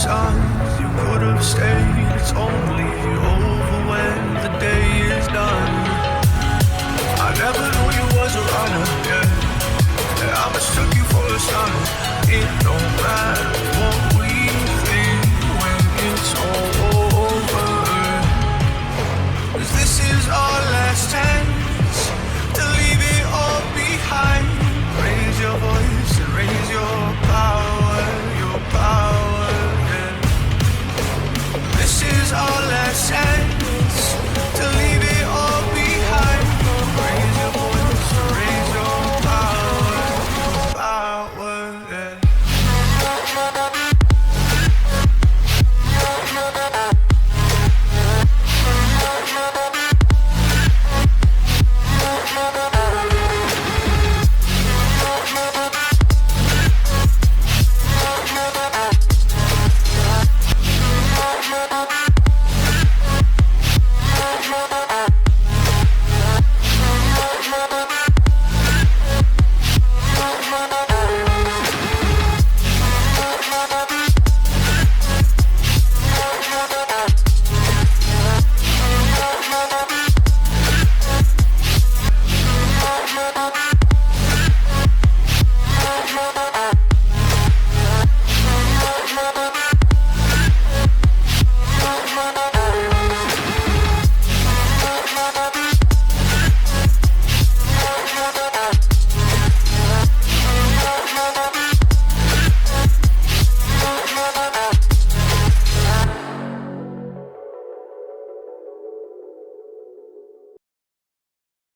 signs you could have stayed. It's only over when the day is done. I never knew you was a runner, yeah. I mistook you for a son. It don't matter what we think when it's all over. 'Cause this is our last chance to leave it all behind. Raise your voice and raise your power, yeah. This is our last chance to leave it all behind. Raise your voice and raise your power, yeah.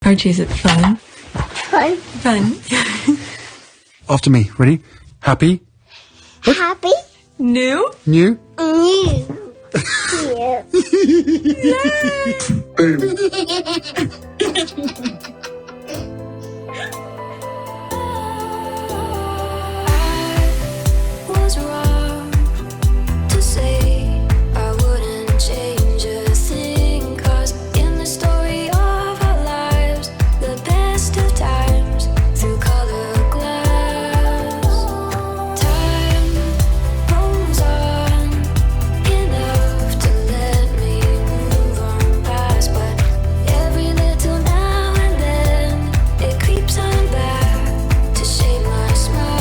Archie, is it fun? Fun. Fun. After me. Ready? Happy? Happy. New? New? New. Was wrong to say I wouldn't change a thing, 'cause in the story of our lives, the best of times through colored glass, time rolls on enough to let me move on past, but every little now and then it creeps on back to shape my smile.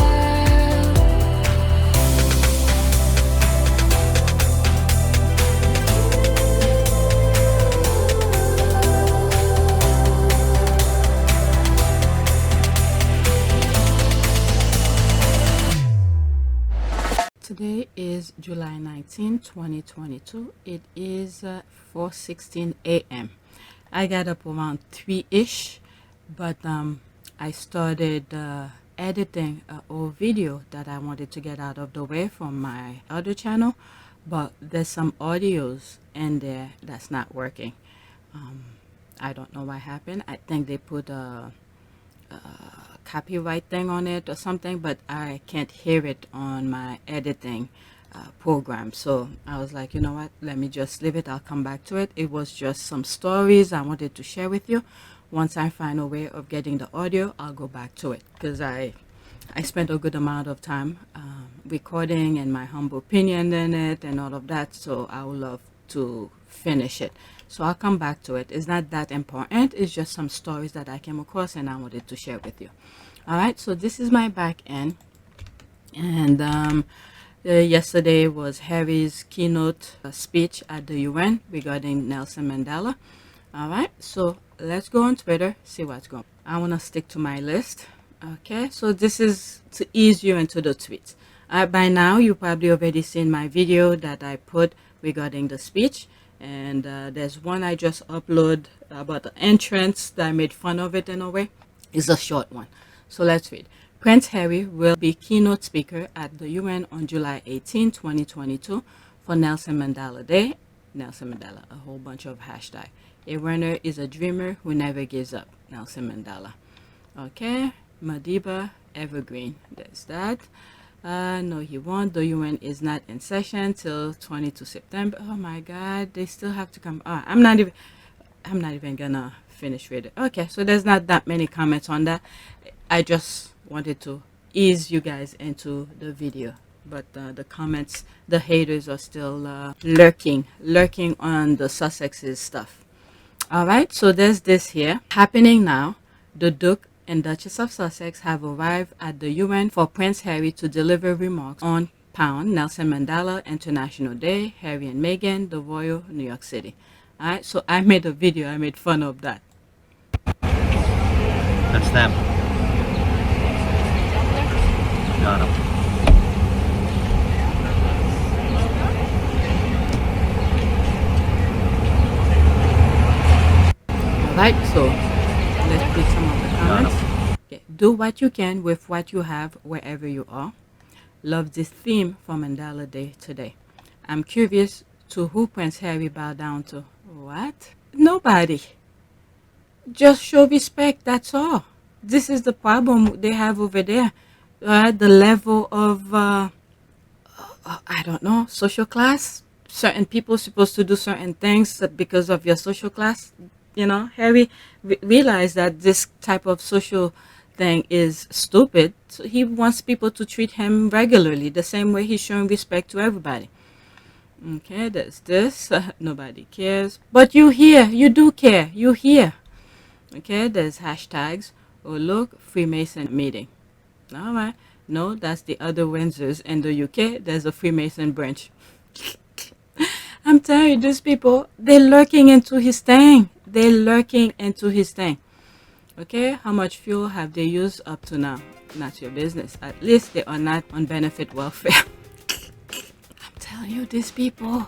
Today is July 19, 2022. It is 4:16 a.m. I got up around 3-ish, but I started editing an old video that I wanted to get out of the way from my other channel, but there's some audios in there that's not working. I don't know what happened. I think they put a copyright thing on it or something, but I can't hear it on my editing program. So I was like, you know what, let me just leave it. I'll come back to it. It was just some stories I wanted to share with you. Once I find a way of getting the audio, I'll go back to it, because I spent a good amount of time recording and my humble opinion in it and all of that, so I would love to finish it. So I'll come back to it. It's not that important. It's just some stories that I came across and I wanted to share with you. All right, so this is my back end. And yesterday was Harry's keynote speech at the UN regarding Nelson Mandela. All right, so let's go on Twitter, see what's going on. I want to stick to my list. Okay, so this is to ease you into the tweets. By now, you probably already seen my video that I put regarding the speech. And there's one I just upload about the entrance that I made fun of it in a way. It's a short one. So let's read. Prince Harry will be keynote speaker at the UN on July 18, 2022 for Nelson Mandela Day. Nelson Mandela, a whole bunch of hashtag. A runner is a dreamer who never gives up. Nelson Mandela. Okay, Madiba Evergreen. There's that. No, he won't. The UN is not in session till 22 September. Oh my God, they still have to come. I'm not even gonna finish reading. Okay, so there's not that many comments on that. I just wanted to ease you guys into the video. but the comments, the haters are still lurking on the Sussexes stuff. All right, so there's this here happening now. The Duke and Duchess of Sussex have arrived at the UN for Prince Harry to deliver remarks on Pound Nelson Mandela International Day, Harry and Meghan, the Royal, New York City. All right, so I made a video, I made fun of that. That's them. Got 'em. Alright, so let's read some of the comments. Okay. Do what you can with what you have wherever you are. Love this theme for Mandela Day today. I'm curious to who Prince Harry bowed down to. What? Nobody. Just show respect, that's all. This is the problem they have over there. The level of, I don't know, social class. Certain people supposed to do certain things because of your social class. You know, Harry realized that this type of social thing is stupid. So he wants people to treat him regularly, the same way he's showing respect to everybody. Okay, there's this. Nobody cares. But you here. You do care. You here. Okay, there's hashtags. Oh, look, Freemason meeting. All right. No, that's the other Windsors in the UK. There's a Freemason branch. I'm telling you, these people, they're lurking into his thing. They're lurking into his thing. Okay, how much fuel have they used up to now? Not your business. At least they are not on benefit welfare. I'm telling you, these people.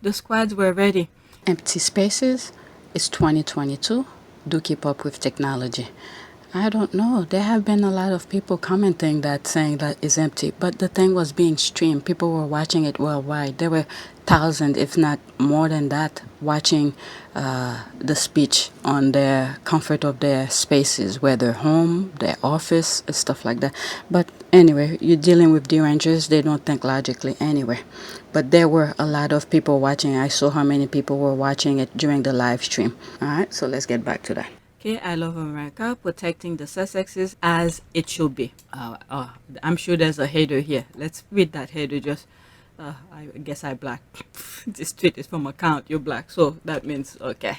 The squads were ready. Empty spaces. It's 2022. Do keep up with technology. I don't know. There have been a lot of people commenting that, saying that it's empty. But the thing was being streamed. People were watching it worldwide. There were thousands, if not more than that, watching the speech on their comfort of their spaces, where their home, their office, stuff like that. But anyway, you're dealing with derangers. They don't think logically anyway. But there were a lot of people watching. I saw how many people were watching it during the live stream. All right, so let's get back to that. Okay, I love America, protecting the Sussexes as it should be. I'm sure there's a hater here. Let's read that hater. Just, I guess I black. This tweet is from account. You're black, so that means okay.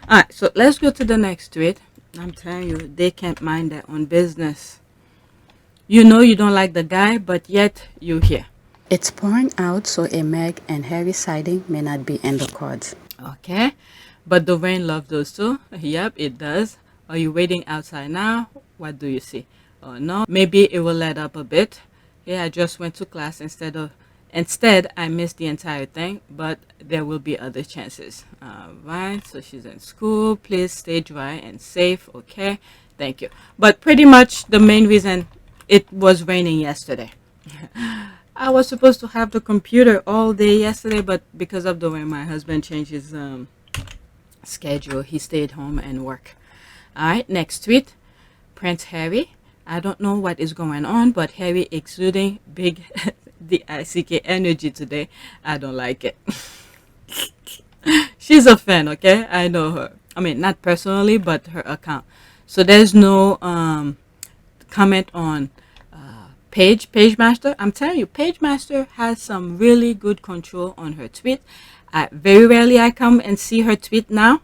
All right, so let's go to the next tweet. I'm telling you, they can't mind their own business. You know you don't like the guy, but yet you're here. It's pouring out, so a Meg and Harry sighting may not be in the cards. Okay. But the rain loves those too. Yep, it does. Are you waiting outside now? What do you see? Oh no, maybe it will let up a bit. Yeah, I just went to class instead I missed the entire thing, but there will be other chances. All right, so she's in school. Please stay dry and safe. Okay, thank you. But pretty much the main reason it was raining yesterday. I was supposed to have the computer all day yesterday, but because of the rain, my husband changed his schedule. He stayed home and worked. All right, next tweet. Prince Harry. I don't know what is going on, but Harry exuding big DICK energy today. I don't like it. She's a fan, okay? I know her. I mean, not personally, but her account. So there's no comment on Page Master. I'm telling you, Page Master has some really good control on her tweet. Very rarely I come and see her tweet now,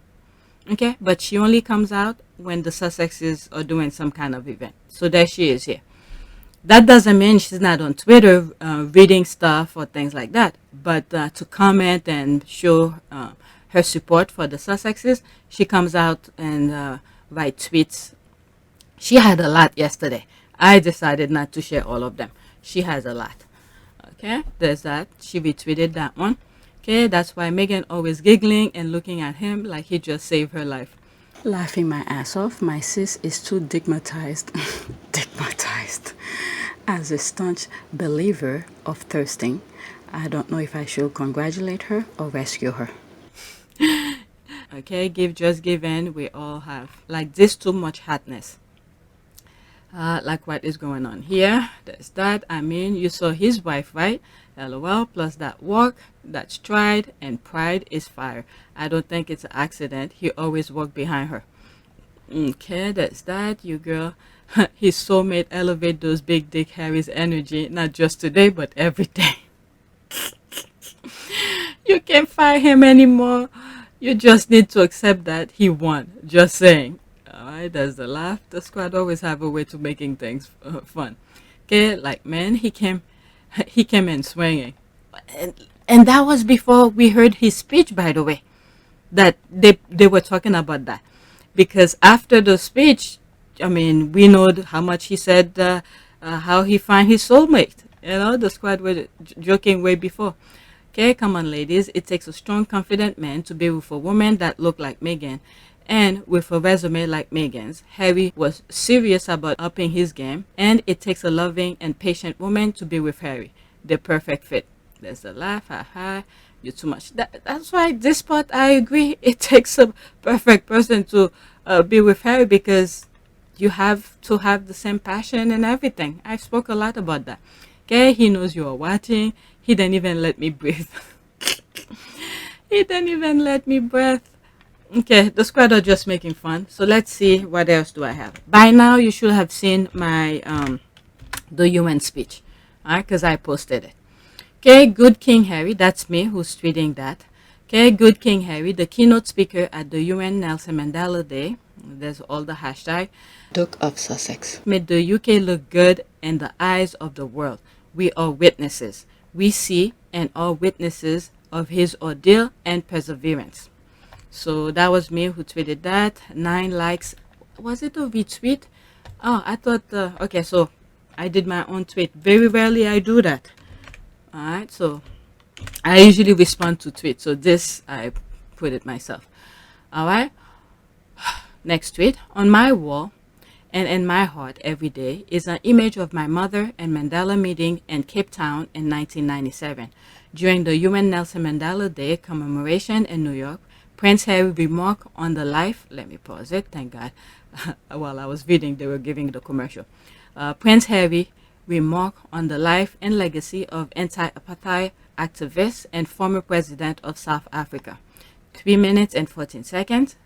okay? But she only comes out when the Sussexes are doing some kind of event. So there she is here. That doesn't mean she's not on Twitter reading stuff or things like that. But to comment and show her support for the Sussexes, she comes out and write tweets. She had a lot yesterday. I decided not to share all of them. She has a lot. Okay, there's that. She retweeted that one. Okay, that's why Meghan always giggling and looking at him like he just saved her life. Laughing my ass off. My sis is too digmatized. stigmatized. As a staunch believer of thirsting, I don't know if I should congratulate her or rescue her. Okay, give, just give in. We all have. Like this too much hotness. Like what is going on here. There's that. I mean, you saw his wife, right? LOL, plus that walk, that stride, and pride is fire. I don't think it's an accident. He always walked behind her. Okay, that's that. You girl, his soulmate elevate those big dick Harry's energy, not just today, but every day. You can't fire him anymore. You just need to accept that he won. Just saying. Alright, there's the laugh. The squad always have a way to making things fun. Okay, like man, he came in swinging, and that was before we heard his speech. By the way, that they were talking about that, because after the speech, I mean, we know how much he said, how he find his soulmate. You know, the squad were joking way before. Okay, come on, ladies. It takes a strong, confident man to be with a woman that look like Meghan, and with a resume like Meghan's. Harry was serious about upping his game, and it takes a loving and patient woman to be with Harry. The perfect fit. There's a laugh, haha. You're too much. That's why this part I agree. It takes a perfect person to be with Harry, because you have to have the same passion and everything. I spoke a lot about that. Okay, he knows you are watching. He didn't even let me breathe. He didn't even let me breathe. Okay, the squad are just making fun. So let's see, what else do I have? By now, you should have seen my the UN speech, alright? Because I posted it. Okay, good King Harry. That's me who's tweeting that. Okay, good King Harry, the keynote speaker at the UN Nelson Mandela Day. There's all the hashtag. Duke of Sussex Made the UK look good in the eyes of the world. We are witnesses. We see and are witnesses of his ordeal and perseverance. So that was me who tweeted that. 9 likes. Was it a retweet? Oh, I thought, okay, so I did my own tweet. Very rarely I do that. Alright, so I usually respond to tweets. So this, I put it myself. Alright. Next tweet. On my wall and in my heart every day is an image of my mother and Mandela meeting in Cape Town in 1997. During the UN Nelson Mandela Day commemoration in New York, Prince Harry remarked on the life, let me pause it, thank God, while I was reading, they were giving the commercial. Prince Harry remarked on the life and legacy of anti-apartheid activist and former president of South Africa. 3 minutes and 14 seconds.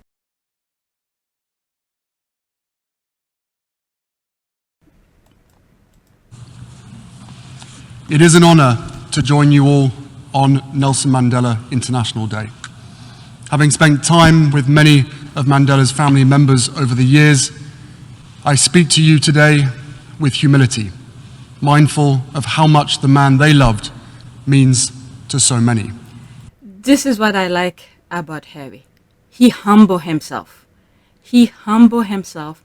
It is an honor to join you all on Nelson Mandela International Day. Having spent time with many of Mandela's family members over the years, I speak to you today with humility, mindful of how much the man they loved means to so many. This is what I like about Harry. He humbled himself. He humbled himself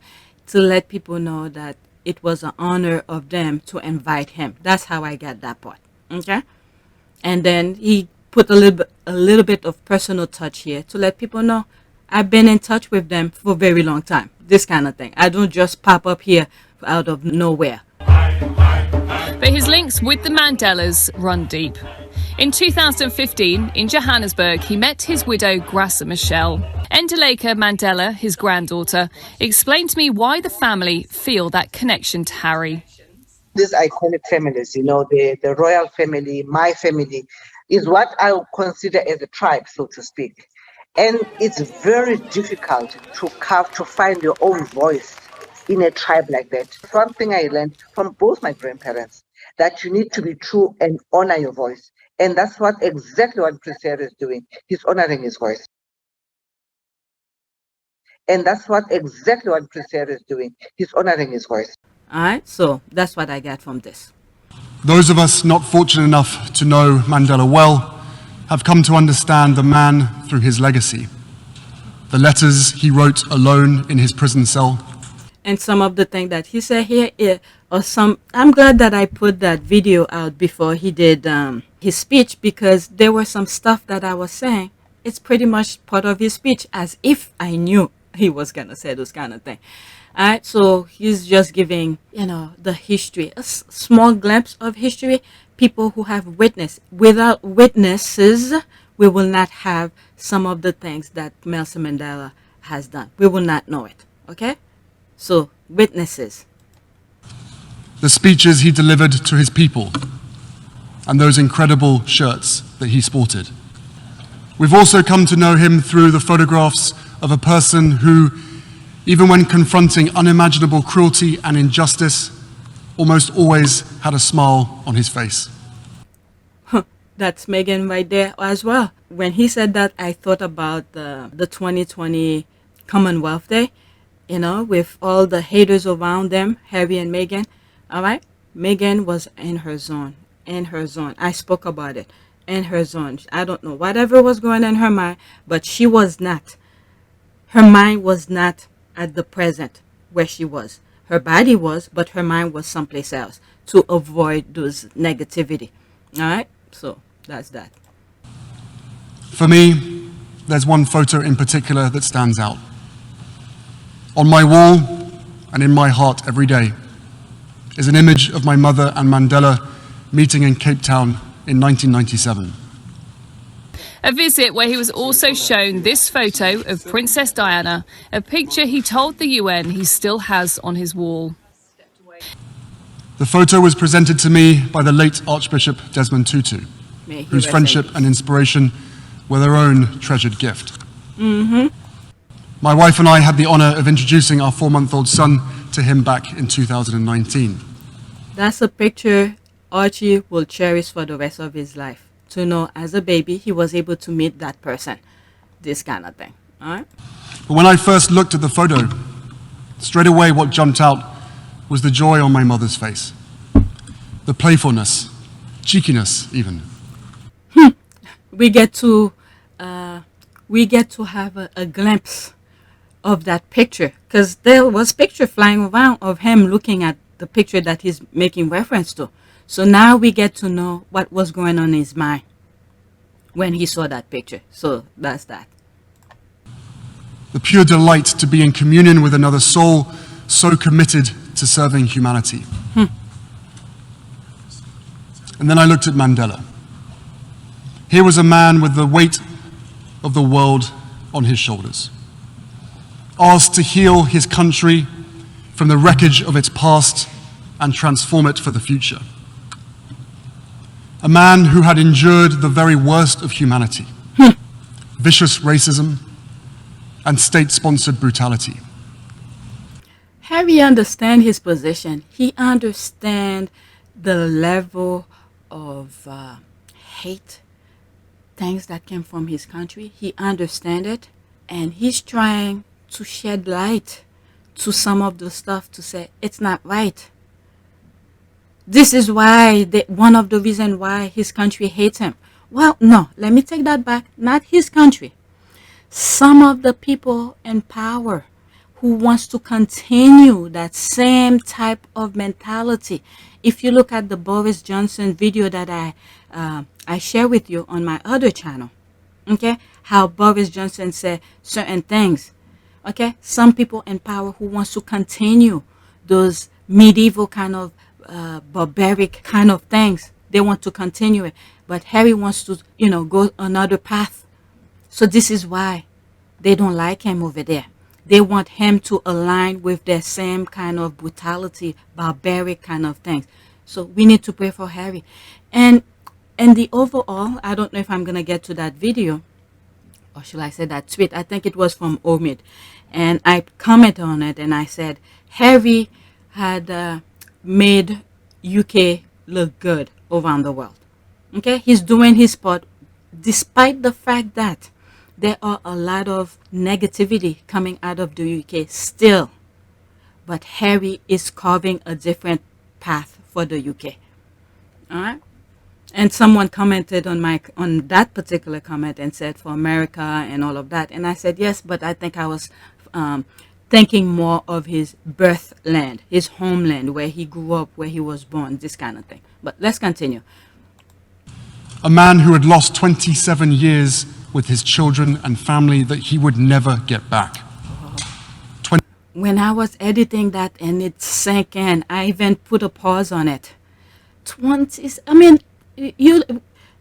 to let people know that it was an honor of them to invite him. That's how I got that part. Okay? And then he put a little bit of personal touch here to let people know I've been in touch with them for a very long time. This kind of thing. I don't just pop up here out of nowhere. But his links with the Mandelas run deep. In 2015, in Johannesburg, he met his widow, Graça Michelle. Ndaleka Mandela, his granddaughter, explained to me why the family feel that connection to Harry. These iconic families, you know, the royal family, my family, is what I would consider as a tribe, so to speak. And it's very difficult to find your own voice in a tribe like that. One thing I learned from both my grandparents, that you need to be true and honor your voice. And that's exactly what Prince Harry is doing. He's honoring his voice. And that's exactly what Prince Harry is doing. He's honoring his voice. All right, so that's what I got from this. Those of us not fortunate enough to know Mandela well have come to understand the man through his legacy. The letters he wrote alone in his prison cell. And some of the things that he said here, I'm glad that I put that video out before he did his speech, because there was some stuff that I was saying. It's pretty much part of his speech, as if I knew he was going to say those kind of things. All right, so he's just giving, the history, a small glimpse of history. People who have witnessed. Without witnesses, we will not have some of the things that Nelson Mandela has done. We will not know it. Okay, so witnesses. The speeches he delivered to his people, and those incredible shirts that he sported. We've also come to know him through the photographs of a person who, even when confronting unimaginable cruelty and injustice, almost always had a smile on his face. That's Meghan right there as well. When he said that, I thought about the 2020 Commonwealth Day, with all the haters around them, Harry and Meghan. All right? Meghan was in her zone. I spoke about it. In her zone. I don't know. Whatever was going on in her mind, but she was not. Her mind was not at the present where she was. Her body was, but her mind was someplace else to avoid those negativity. All right? So that's that. For me, there's one photo in particular that stands out. On my wall and in my heart every day is an image of my mother and Mandela meeting in Cape Town in 1997. A visit where he was also shown this photo of Princess Diana, a picture he told the UN he still has on his wall. The photo was presented to me by the late Archbishop Desmond Tutu, whose friendship and inspiration were their own treasured gift. My wife and I had the honor of introducing our 4-month-old son to him back in 2019. That's a picture Archie will cherish for the rest of his life. To know as a baby he was able to meet that person. This kind of thing. All right? But when I first looked at the photo, straight away what jumped out was the joy on my mother's face. The playfulness, cheekiness even. We get to have a glimpse of that picture, because there was picture flying around of him looking at the picture that he's making reference to. So now we get to know what was going on in his mind when he saw that picture. So that's that. The pure delight to be in communion with another soul so committed to serving humanity. And then I looked at Mandela. Here was a man with the weight of the world on his shoulders, asked to heal his country from the wreckage of its past and transform it for the future. A man who had endured the very worst of humanity, vicious racism and state-sponsored brutality. Harry understands his position. He understands the level of hate, things that came from his country. He understands it, and he's trying to shed light to some of the stuff to say it's not right. This is why, one of the reasons why his country hates him. Well, no, let me take that back. Not his country. Some of the people in power who wants to continue that same type of mentality. If you look at the Boris Johnson video that I share with you on my other channel, okay, how Boris Johnson said certain things, okay, some people in power who wants to continue those medieval kind of barbaric kind of things. They want to continue it, but Harry wants to, go another path. So this is why they don't like him over there. They want him to align with their same kind of brutality, barbaric kind of things. So we need to pray for Harry. And the overall, I don't know if I'm going to get to that video, or should I say that tweet? I think it was from Omid. And I commented on it and I said, Harry had made UK look good around the world. Okay, he's doing his part, despite the fact that there are a lot of negativity coming out of the UK still. But Harry is carving a different path for the UK. All right. And someone commented on that particular comment and said for America and all of that. And I said, yes, but I think I was thinking more of his birthland, his homeland, where he grew up, where he was born, this kind of thing. But let's continue. A man who had lost 27 years with his children and family that he would never get back. when I was editing that and it sank in, I even put a pause on it. 20, I mean, you,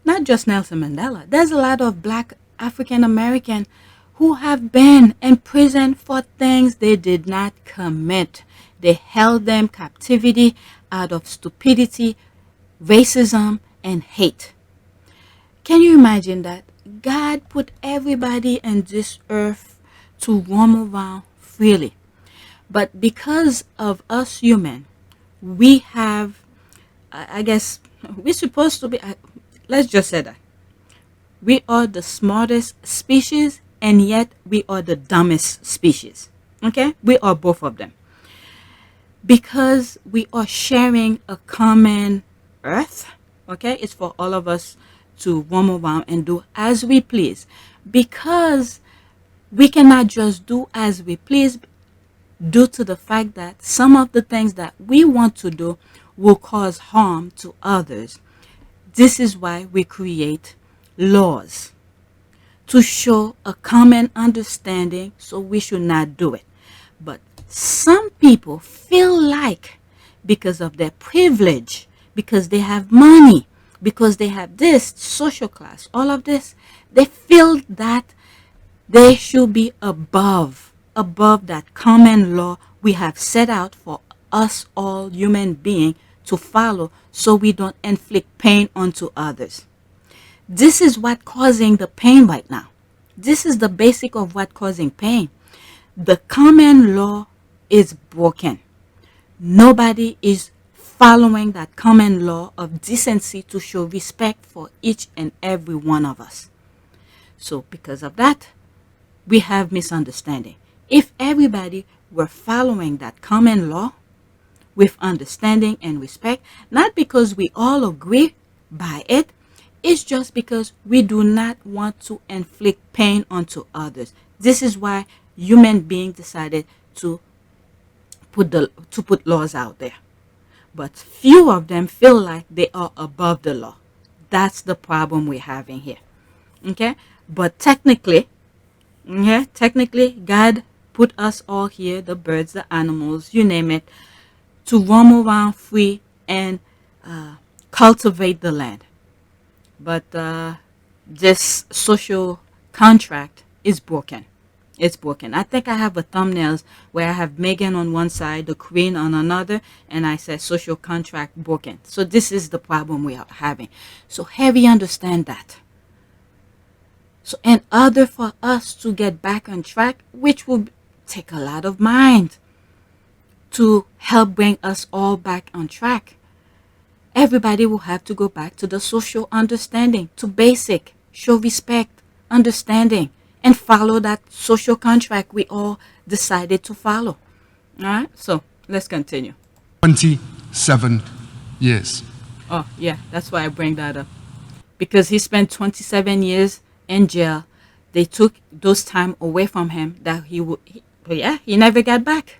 not just Nelson Mandela. There's a lot of black African American who have been in prison for things they did not commit. They held them captivity out of stupidity, racism, and hate. Can you imagine that? God put everybody in this earth to roam around freely. But because of us human, we have, I guess, we're supposed to be, let's just say that. We are the smartest species, and yet we are the dumbest species. Okay? We are both of them. Because we are sharing a common earth, okay? It's for all of us to roam around and do as we please. Because we cannot just do as we please due to the fact that some of the things that we want to do will cause harm to others. This is why we create laws to show a common understanding, so we should not do it. But some people feel like because of their privilege, because they have money, because they have this social class, all of this, they feel that they should be above that common law we have set out for us all human beings to follow, so we don't inflict pain onto others. This is what causing the pain right now. This is the basic of what causing pain. The common law is broken. Nobody is following that common law of decency to show respect for each and every one of us. So because of that, we have misunderstanding. If everybody were following that common law with understanding and respect, not because we all agree by it, it's just because we do not want to inflict pain onto others. This is why human beings decided to put laws out there. But few of them feel like they are above the law. That's the problem we're having here. Okay? But technically, God put us all here, the birds, the animals, you name it, to roam around free and cultivate the land. But this social contract is broken. It's broken. I think I have a thumbnails where I have Meghan on one side, the Queen on another, and I said social contract broken. So this is the problem we are having. So Harry understand that. So in order for us to get back on track, which will take a lot of mind to help bring us all back on track, everybody will have to go back to the social understanding, to basic, show respect, understanding, and follow that social contract we all decided to follow. All right, so let's continue. 27 years. Oh, yeah, that's why I bring that up. Because he spent 27 years in jail. They took those time away from him that he never got back.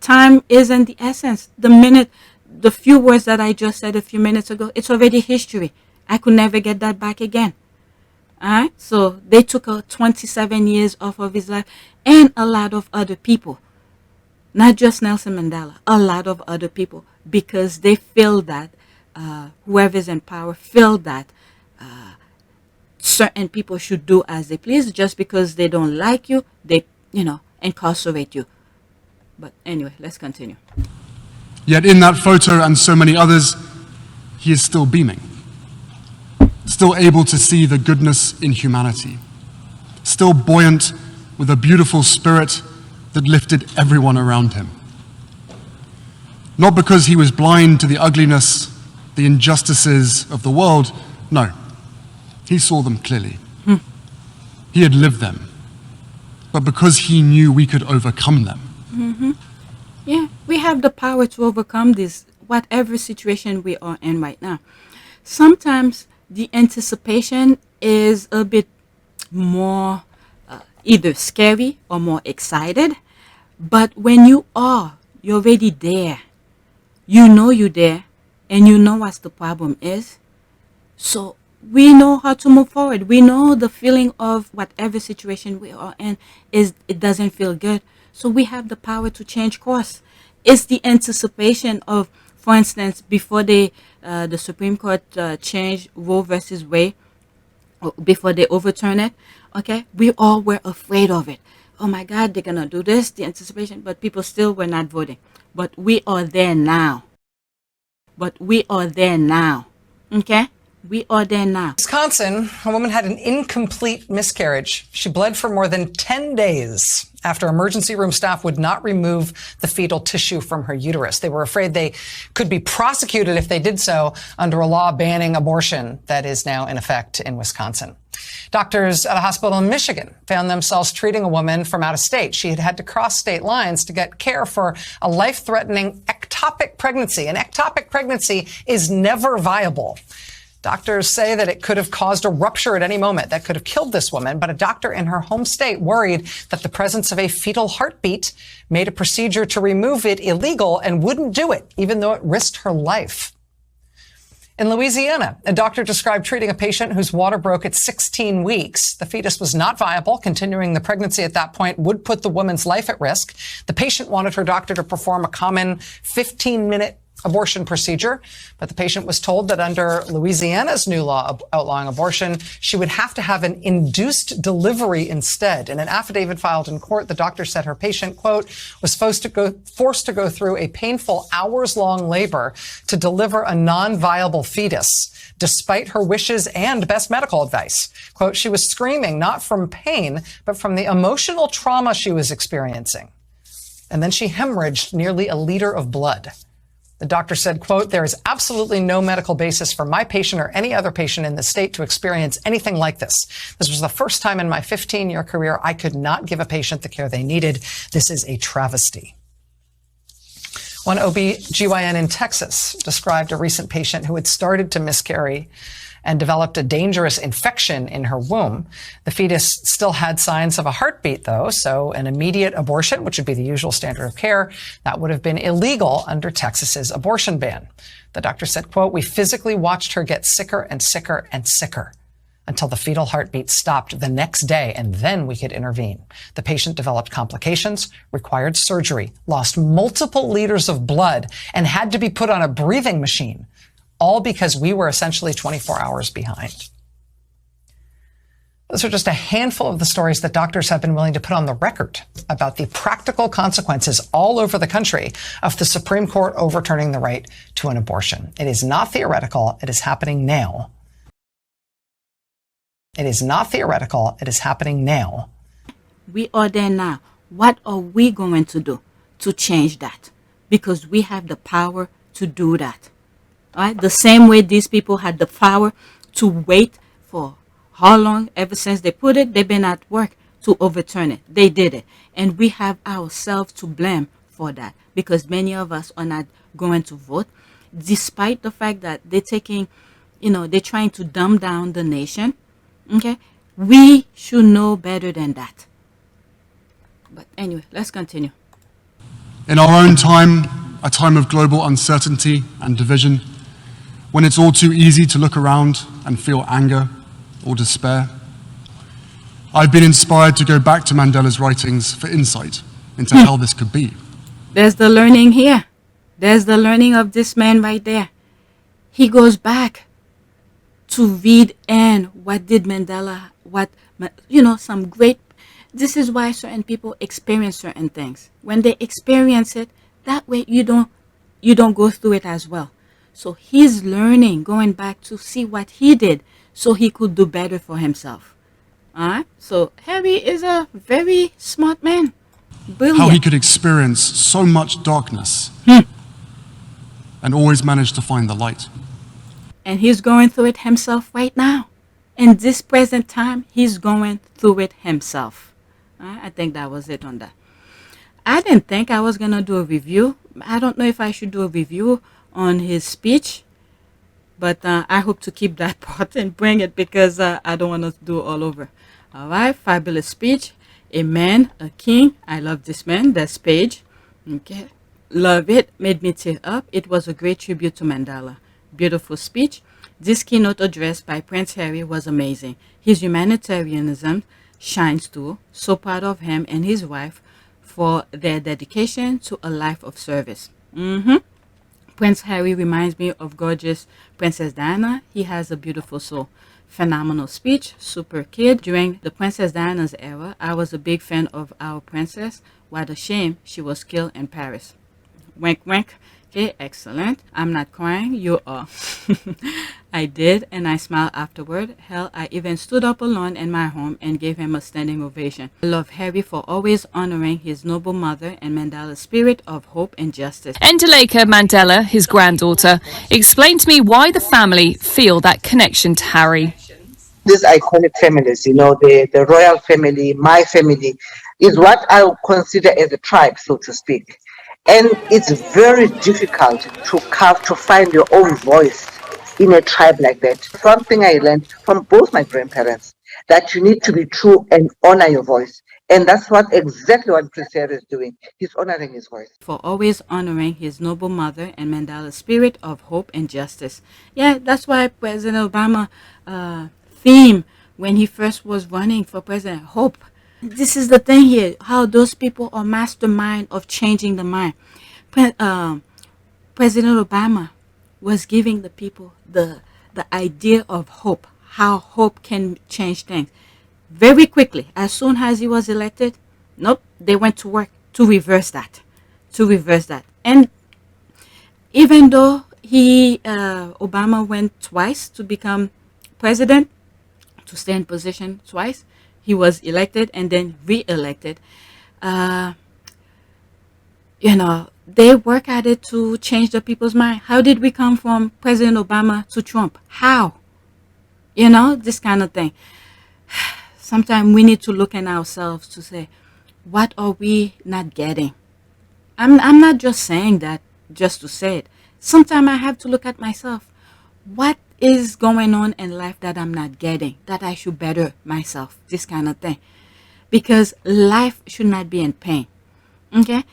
Time isn't the essence. The few words that I just said a few minutes ago, it's already history. I could never get that back again. All right, so they took 27 years off of his life, and a lot of other people, not just Nelson Mandela, a lot of other people, because they feel that whoever's in power feel that certain people should do as they please. Just because they don't like you, they incarcerate you. But anyway, let's continue. Yet in that photo and so many others, he is still beaming, still able to see the goodness in humanity, still buoyant with a beautiful spirit that lifted everyone around him. Not because he was blind to the ugliness, the injustices of the world, no. He saw them clearly. He had lived them, but because he knew we could overcome them. Mm-hmm. Yeah, we have the power to overcome this, whatever situation we are in right now. Sometimes the anticipation is a bit more either scary or more excited. But when you're already there, you know you're there, and you know what the problem is. So we know how to move forward. We know the feeling of whatever situation we are in it doesn't feel good. So we have the power to change course. It's the anticipation of, for instance, before the Supreme Court changed Roe versus Wade, before they overturn it, okay, we all were afraid of it. Oh my God, they're gonna do this, the anticipation, but people still were not voting. But we are there now. Okay? We are there now. Wisconsin, a woman had an incomplete miscarriage. She bled for more than 10 days after emergency room staff would not remove the fetal tissue from her uterus. They were afraid they could be prosecuted if they did so under a law banning abortion that is now in effect in Wisconsin. Doctors at a hospital in Michigan found themselves treating a woman from out of state. She had had to cross state lines to get care for a life-threatening ectopic pregnancy. An ectopic pregnancy is never viable. Doctors say that it could have caused a rupture at any moment that could have killed this woman, but a doctor in her home state worried that the presence of a fetal heartbeat made a procedure to remove it illegal and wouldn't do it, even though it risked her life. In Louisiana, a doctor described treating a patient whose water broke at 16 weeks. The fetus was not viable. Continuing the pregnancy at that point would put the woman's life at risk. The patient wanted her doctor to perform a common 15-minute abortion procedure, but the patient was told that under Louisiana's new law outlawing abortion, she would have to have an induced delivery instead. In an affidavit filed in court, the doctor said her patient, quote, was forced to go through a painful hours-long labor to deliver a non-viable fetus, despite her wishes and best medical advice. Quote, she was screaming not from pain, but from the emotional trauma she was experiencing. And then she hemorrhaged nearly a liter of blood. The doctor said, quote, there is absolutely no medical basis for my patient or any other patient in the state to experience anything like this. This was the first time in my 15-year career I could not give a patient the care they needed. This is a travesty. One OB-GYN in Texas described a recent patient who had started to miscarry and developed a dangerous infection in her womb. The fetus still had signs of a heartbeat, though, so an immediate abortion, which would be the usual standard of care, that would have been illegal under Texas's abortion ban. The doctor said, quote, we physically watched her get sicker and sicker and sicker until the fetal heartbeat stopped the next day, and then we could intervene. The patient developed complications, required surgery, lost multiple liters of blood, and had to be put on a breathing machine, all because we were essentially 24 hours behind. Those are just a handful of the stories that doctors have been willing to put on the record about the practical consequences all over the country of the Supreme Court overturning the right to an abortion. It is not theoretical. It is happening now. It is not theoretical. It is happening now. We are there now. What are we going to do to change that? Because we have the power to do that. All right? The same way these people had the power to wait for how long? Ever since they put it, they've been at work to overturn it. They did it. And we have ourselves to blame for that, because many of us are not going to vote, despite the fact that they're taking, they're trying to dumb down the nation. Okay? We should know better than that. But anyway, let's continue. In our own time, a time of global uncertainty and division, when it's all too easy to look around and feel anger or despair, I've been inspired to go back to Mandela's writings for insight into how this could be. There's the learning here. There's the learning of this man right there. He goes back to read and what did Mandela, some great, this is why certain people experience certain things. When they experience it, that way you don't go through it as well. So he's learning, going back to see what he did so he could do better for himself. All right? So Harry is a very smart man. Brilliant. How he could experience so much darkness and always manage to find the light. And he's going through it himself right now. In this present time, he's going through it himself. All right? I think that was it on that. I didn't think I was going to do a review. I don't know if I should do a review on his speech, but I hope to keep that part and bring it, because I don't want to do it all over. All right, fabulous speech. A man, a king. I love this man. That's Page. Okay, love it. Made me tear up. It was a great tribute to Mandela. Beautiful speech. This keynote address by Prince Harry was amazing. His humanitarianism shines through. So proud of him and his wife for their dedication to a life of service. Prince Harry reminds me of gorgeous Princess Diana. He has a beautiful soul. Phenomenal speech, super kid. During the Princess Diana's era, I was a big fan of our princess. What a shame she was killed in Paris. Wink, wink. Okay, excellent. I'm not crying. You are. I did, and I smiled afterward. Hell, I even stood up alone in my home and gave him a standing ovation. I love Harry for always honoring his noble mother and Mandela's spirit of hope and justice. Nduleka Mandela, his granddaughter, explained to me why the family feel that connection to Harry. These iconic families, the royal family, my family, is what I would consider as a tribe, so to speak. And it's very difficult to find your own voice in a tribe like that. Something I learned from both my grandparents, that you need to be true and honor your voice. And that's exactly what Prince Harry is doing. He's honoring his voice. For always honoring his noble mother and Mandela's spirit of hope and justice. Yeah, that's why President Obama theme when he first was running for president, hope. This is the thing here, how those people are mastermind of changing the mind. President Obama was giving the people the idea of hope, how hope can change things. Very quickly, as soon as he was elected, nope, they went to work to reverse that. And even though Obama went twice to become president, to stay in position twice, he was elected and then re-elected. They work at it to change the people's mind. How did we come from President Obama to Trump? How? This kind of thing. Sometimes we need to look at ourselves to say, what are we not getting? I'm not just saying that just to say it. Sometimes I have to look at myself. What is going on in life that I'm not getting, that I should better myself, this kind of thing. Because life should not be in pain, okay?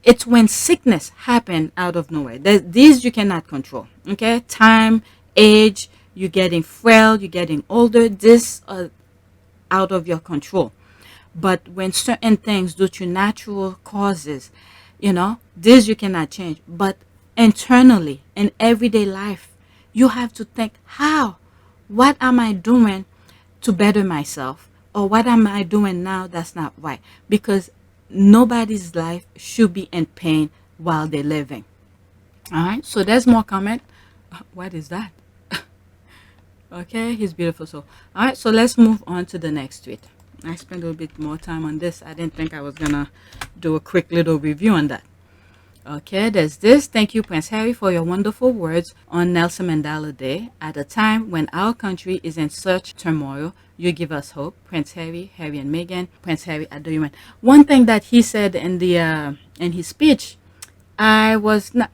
It's when sickness happen out of nowhere. These you cannot control, okay? Time, age, you're getting frail, you're getting older, this out of your control. But when certain things due to natural causes, this you cannot change. But internally, in everyday life, you have to think, what am I doing to better myself? Or what am I doing now that's not right? Because nobody's life should be in pain while they're living. All right, so there's more comment. What is that? Okay, he's beautiful. So, all right, so let's move on to the next tweet. I spent a little bit more time on this. I didn't think I was going to do a quick little review on that. Okay, there's this. Thank you, Prince Harry, for your wonderful words on Nelson Mandela Day. At a time when our country is in such turmoil, you give us hope. Prince Harry, Harry and Meghan. Prince Harry, I do you. One thing that he said in his speech, I was not,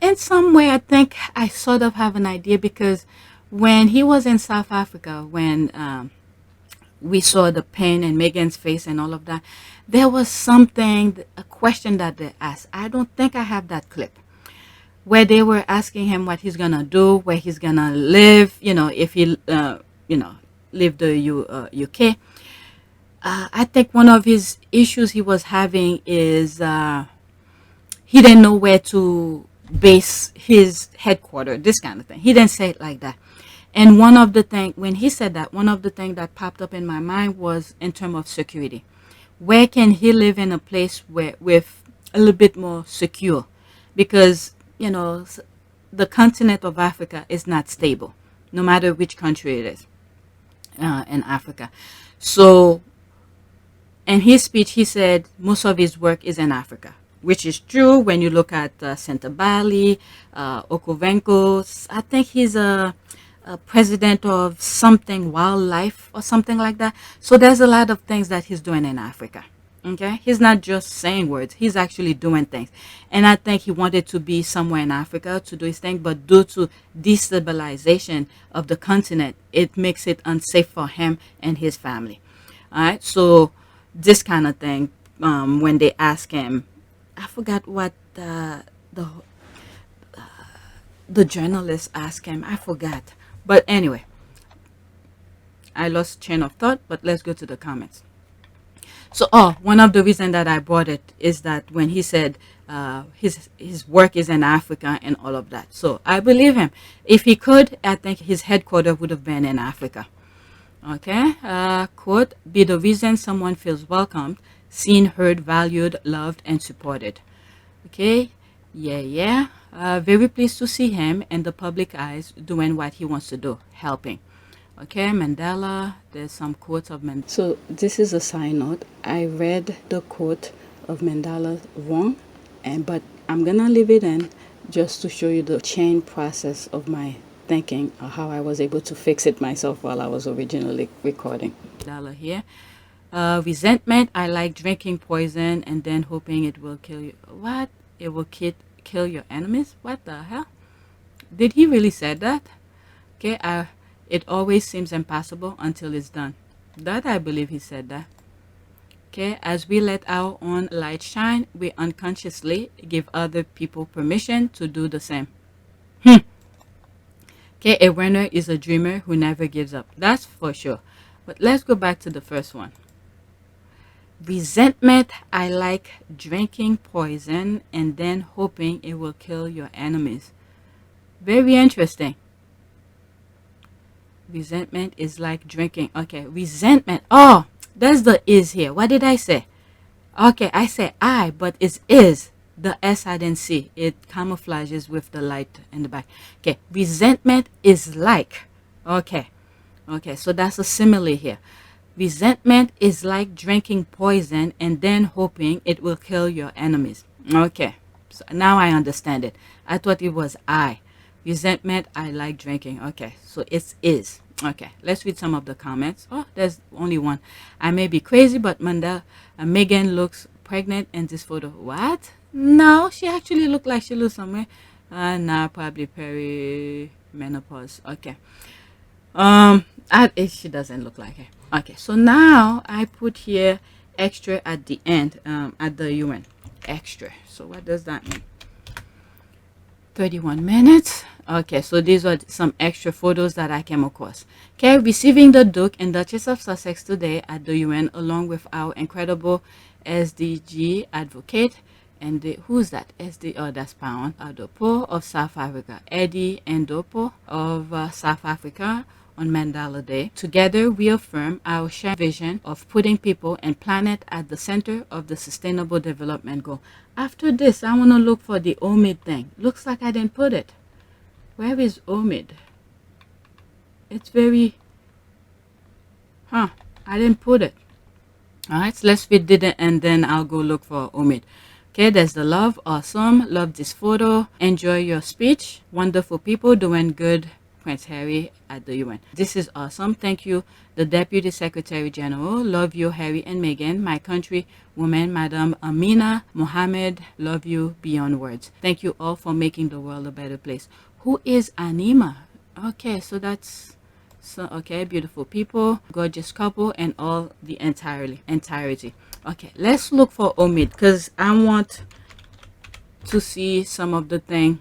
in some way, I think I sort of have an idea, because when he was in South Africa, when we saw the pain in Meghan's face and all of that, there was a question that they asked. I don't think I have that clip, where they were asking him what he's gonna do, where he's gonna live, if he, leave the UK. I think one of his issues he was having is he didn't know where to base his headquarters, this kind of thing. He didn't say it like that. And one of the things, when he said that, one of the things that popped up in my mind was in terms of security. Where can he live in a place with a little bit more secure? Because, the continent of Africa is not stable, no matter which country it is in Africa. So in his speech, he said most of his work is in Africa, which is true when you look at Bali, Okovenko. I think he's a president of something wildlife or something like that. So there's a lot of things that he's doing in Africa. Okay, he's not just saying words, he's actually doing things. And I think he wanted to be somewhere in Africa to do his thing, but due to destabilization of the continent, it makes it unsafe for him and his family. All right, so this kind of thing, when they ask him, I forgot what the journalist asked him, I forgot. But anyway, I lost chain of thought, but let's go to the comments. So, one of the reasons that I brought it is that when he said his work is in Africa and all of that. So I believe him. If he could, I think his headquarters would have been in Africa. Okay. Quote, be the reason someone feels welcomed, seen, heard, valued, loved, and supported. Okay. Yeah. Very pleased to see him in the public eyes doing what he wants to do, helping. Okay, Mandela, there's some quotes of Mandela. So this is a side note. I read the quote of Mandela wrong, but I'm gonna leave it in just to show you the chain process of my thinking, or how I was able to fix it myself while I was originally recording. Mandela here. Resentment, I like drinking poison and then hoping it will kill you. What? It will kill your enemies? What the hell? Did he really say that? Okay, it always seems impossible until it's done. That I believe he said that. Okay, as we let our own light shine, we unconsciously give other people permission to do the same. Okay, a winner is a dreamer who never gives up. That's for sure. But let's go back to the first one. Resentment, I like drinking poison and then hoping it will kill your enemies. Very interesting. Resentment is like drinking. Okay, resentment. Oh, there's the is here. What did I say? Okay, I say I, but it's is. The S I didn't see. It camouflages with the light in the back. Okay, resentment is like. Okay, so that's a simile here. Resentment is like drinking poison and then hoping it will kill your enemies. Okay, so now I understand it. I thought it was I. Resentment, I like drinking. Okay, so it's is. Okay, let's read some of the comments. Oh, there's only one. I may be crazy, but Meghan looks pregnant in this photo. What? No, she actually looked like she lose somewhere. Nah, probably perimenopause. Okay. She doesn't look like her. Okay, so now I put here extra at the end, at the UN. Extra. So what does that mean? 31 minutes. Okay, so these are some extra photos that I came across. Okay, receiving the Duke and Duchess of Sussex today at the UN, along with our incredible SDG advocate. And who's that? That's Pound Adopo of South Africa. Eddie Ndopo of South Africa on Mandela Day. Together, we affirm our shared vision of putting people and planet at the center of the Sustainable Development Goal. After this, I want to look for the OMID thing. Looks like I didn't put it. Where is OMID? It's very... I didn't put it. Alright, so let's read it and then I'll go look for OMID. Okay, there's the love. Awesome. Love this photo. Enjoy your speech. Wonderful people doing good. Prince Harry at the UN. This is awesome. Thank you, the Deputy Secretary General. Love you, Harry and Meghan. My country woman, Madam Amina Mohammed. Love you beyond words. Thank you all for making the world a better place. Who is Anima? Okay, so that's... okay, beautiful people, gorgeous couple, and all the entirety. Okay, let's look for Omid because I want to see some of the thing.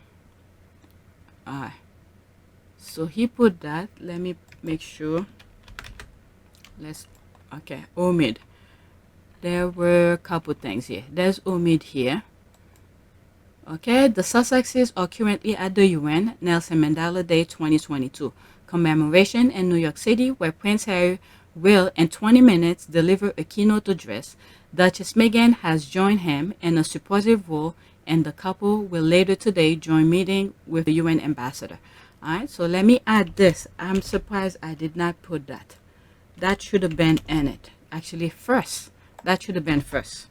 So he put that. Let me make sure. Okay, Omid. There were a couple things here. There's Omid here. Okay, the Sussexes are currently at the UN Nelson Mandela Day 2022 commemoration in New York City, where Prince Harry will, in 20 minutes, deliver a keynote address. Duchess Meghan has joined him in a supportive role, and the couple will later today join meeting with the UN ambassador. All right, so let me add this. I'm surprised I did not put that. That should have been in it. Actually, first. That should have been first.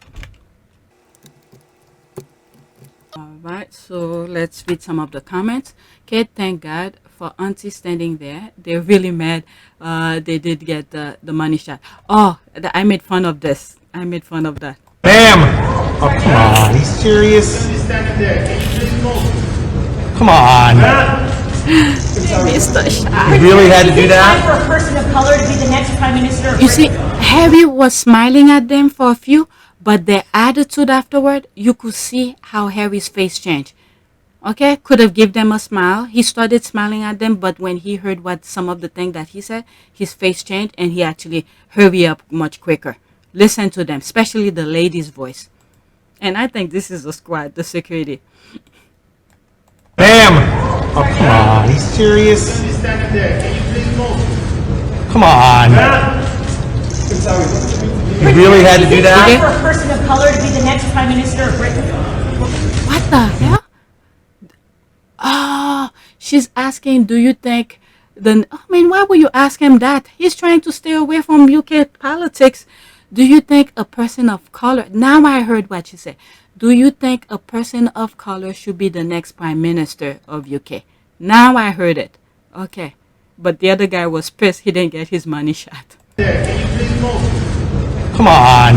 All right, so let's read some of the comments. Okay, thank God for Auntie standing there. They're really mad. They did get the money shot. Oh, I made fun of this. I made fun of that. Bam! Oh, come on. Are you serious? Come on. Mr. Shah. You really had to do that? For a person of color to be the next prime minister. You see, Harry was smiling at them for a few, but their attitude afterward, you could see how Harry's face changed. Okay, could have given them a smile. He started smiling at them, but when he heard what some of the things that he said, his face changed and he actually hurried up much quicker. listen to them, especially the lady's voice. And I think this is the squad, the security. Ma'am! Oh, come on. Are you serious? Come on. You really had to do that? For a person of color to be the next Prime Minister of Britain. What the hell? Oh, she's asking, do you think why would you ask him that? He's trying to stay away from UK politics. Do you think a person of color, now I heard what she said. Do you think a person of color should be the next Prime Minister of UK? Now I heard it. Okay. But the other guy was pissed he didn't get his money shot. Come on.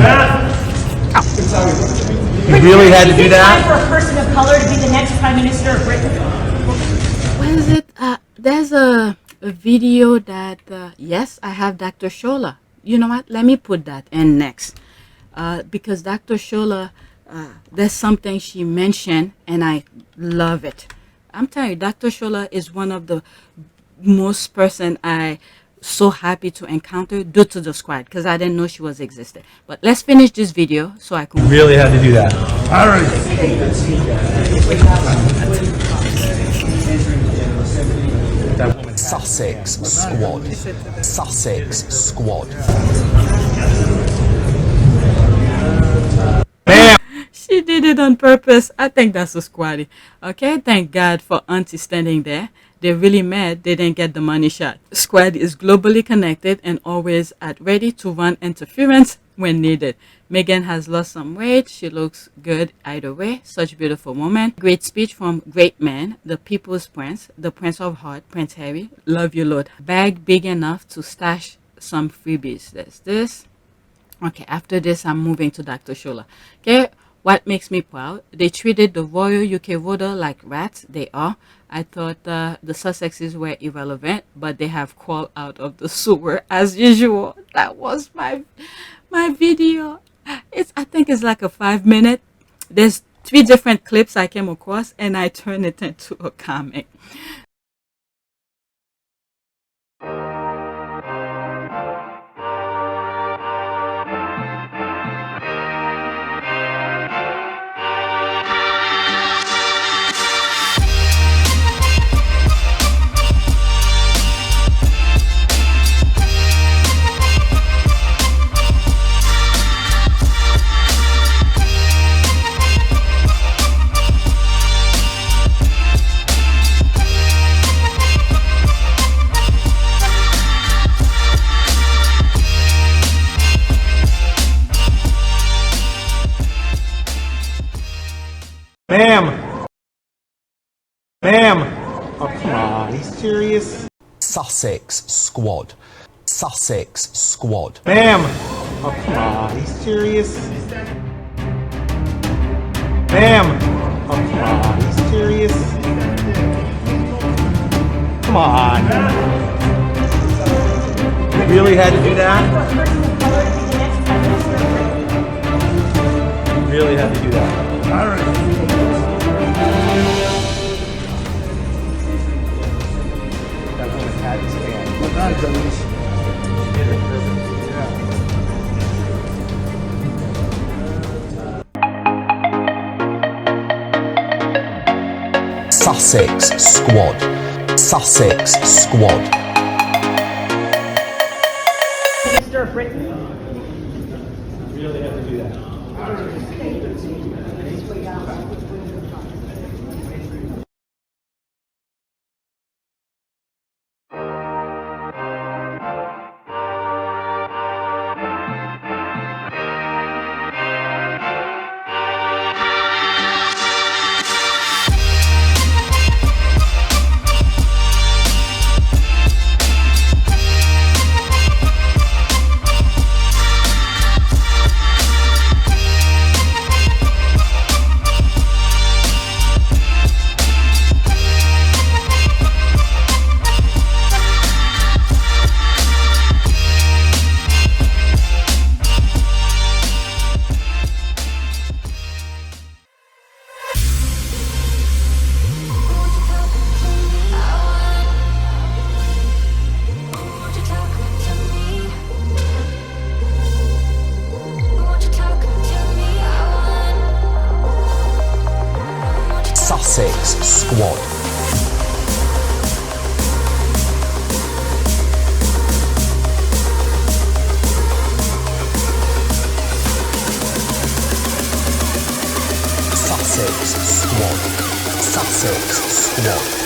You really had to do that? For a person of color to be the next Prime Minister of Britain. What is it? There's a video that, yes, I have Dr. Shola. You know what? Let me put that in next. Because Dr. Shola, there's something she mentioned, and I love it. I'm telling you, Dr. Shola is one of the most person I so happy to encounter due to the squad, because I didn't know she was existed. But let's finish this video so I can... You really had to do that. All right. That woman Sussex squad. Sussex squad. She did it on purpose. I think that's a squaddy. Okay, thank God for Auntie standing there. They're really mad they didn't get the money shot. Squad is globally connected and always at ready to run interference when needed. Meghan has lost some weight. She looks good either way. Such beautiful woman. Great speech from great man, the people's prince, the Prince of Heart, Prince Harry. Love you, Lord. Bag big enough to stash some freebies. There's this. Okay, after this, I'm moving to Dr. Shola. Okay, what makes me proud? They treated the royal UK voter like rats. They are. I thought the Sussexes were irrelevant, but they have crawled out of the sewer as usual. That was my video. I think it's like a 5-minute. There's 3 different clips I came across, and I turned it into a comic. Ma'am! Ma'am! Oh, come on. Are you serious? Sussex squad. Sussex squad. Ma'am! Oh, come on. Are you serious? Ma'am! Oh, come on. Are you serious? Come on. You really had to do that? You really had to do that. All right. That woman had to stand. Well done, Denise. Did it perfect. Sussex squad. Sussex squad. Minister of Britain. You really have to do that. Sussex Squad. Sussex Squad. Sussex Squad.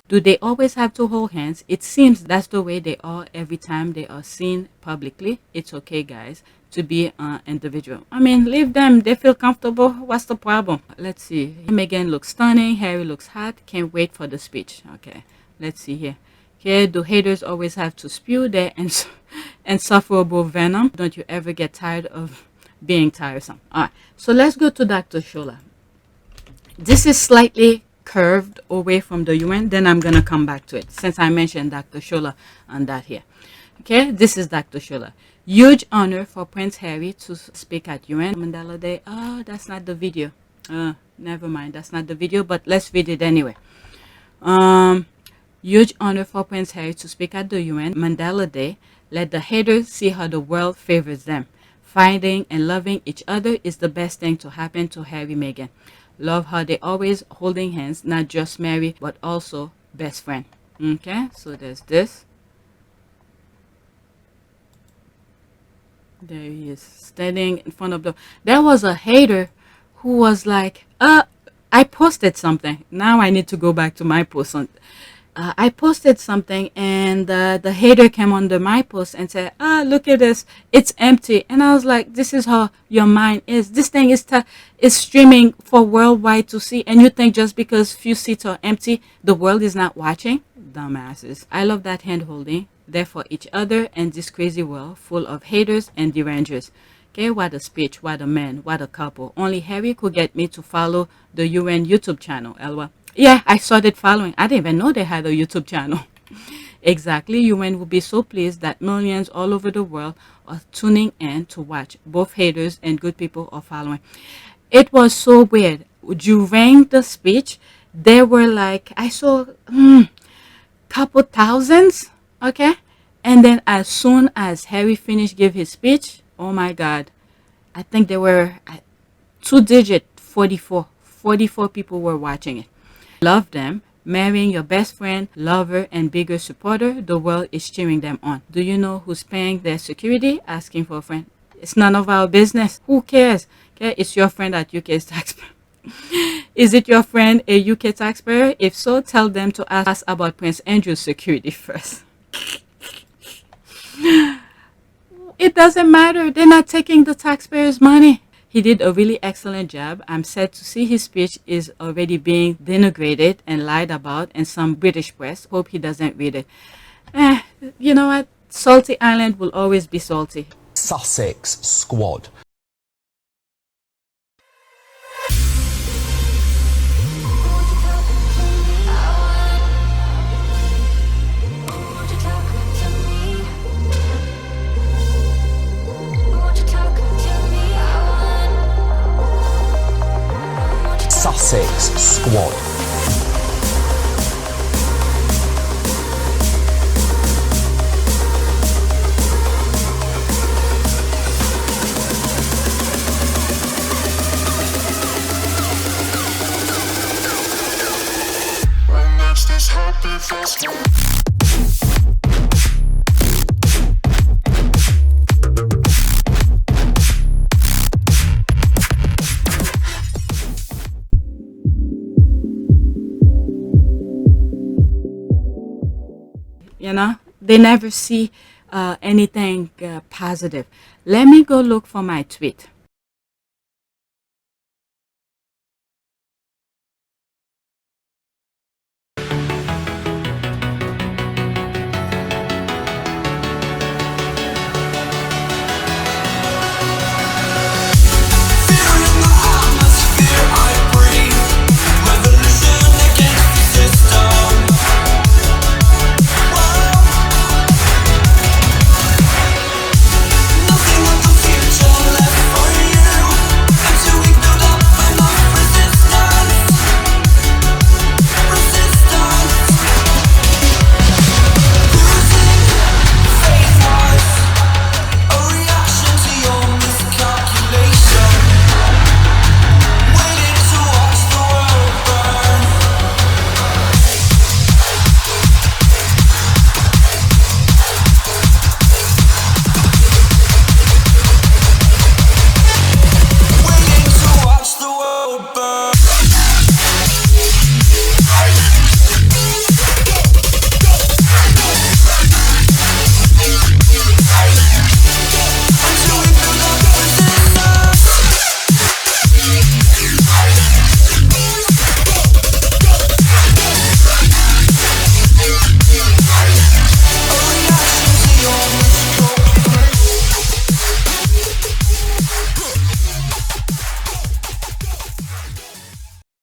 Do they always have to hold hands? It seems that's the way they are every time they are seen publicly. It's okay, guys, to be an individual. I mean, leave them. They feel comfortable. What's the problem? Let's see. Meghan looks stunning. Harry looks hot. Can't wait for the speech. Okay, let's see here. Okay, do haters always have to spew their insufferable venom? Don't you ever get tired of being tiresome? All right, so let's go to Dr. Shola. This is slightly curved away from the UN, then I'm gonna come back to it since I mentioned Dr. Shola on that here. Okay, this is Dr. Shola. Huge honor for Prince Harry to speak at UN Mandela Day. Oh, that's not the video. Never mind, that's not the video, but let's read it anyway. Huge honor for Prince Harry to speak at the UN Mandela Day. Let the haters see how the world favors them. Finding and loving each other is the best thing to happen to Harry and Meghan. Love how they always holding hands, not just married, but also best friend. Okay, so there's this. There he is, standing in front of the... There was a hater who was like, I posted something. Now I need to go back to my post. I posted something and the hater came under my post and said, look at this, it's empty. And I was like, this is how your mind is. This thing is streaming for worldwide to see, and you think just because few seats are empty, the world is not watching? Dumbasses. I love that hand holding. There for each other and this crazy world full of haters and derangers. Okay, what a speech, what a man, what a couple. Only Harry could get me to follow the UN YouTube channel, Elwa. Yeah, I started following. I didn't even know they had a YouTube channel. Exactly. UN will be so pleased that millions all over the world are tuning in to watch. Both haters and good people are following. It was so weird. During the speech, there were like, I saw couple thousands, okay? And then as soon as Harry finished give his speech, oh my God, I think there were 2-digit 44. 44 people were watching it. Love them. Marrying your best friend, lover, and bigger supporter, the world is cheering them on. Do you know who's paying their security? Asking for a friend. It's none of our business. Who cares? Okay, it's your friend at UK's taxpayer. Is it your friend a UK taxpayer? If so, tell them to ask about Prince Andrew's security first. It doesn't matter. They're not taking the taxpayers' money. He did a really excellent job. I'm sad to see his speech is already being denigrated and lied about in some British press. Hope he doesn't read it. You know what? Salty Island will always be salty. Sussex Squad. Squad. You know, they never see anything positive. Let me go look for my tweet.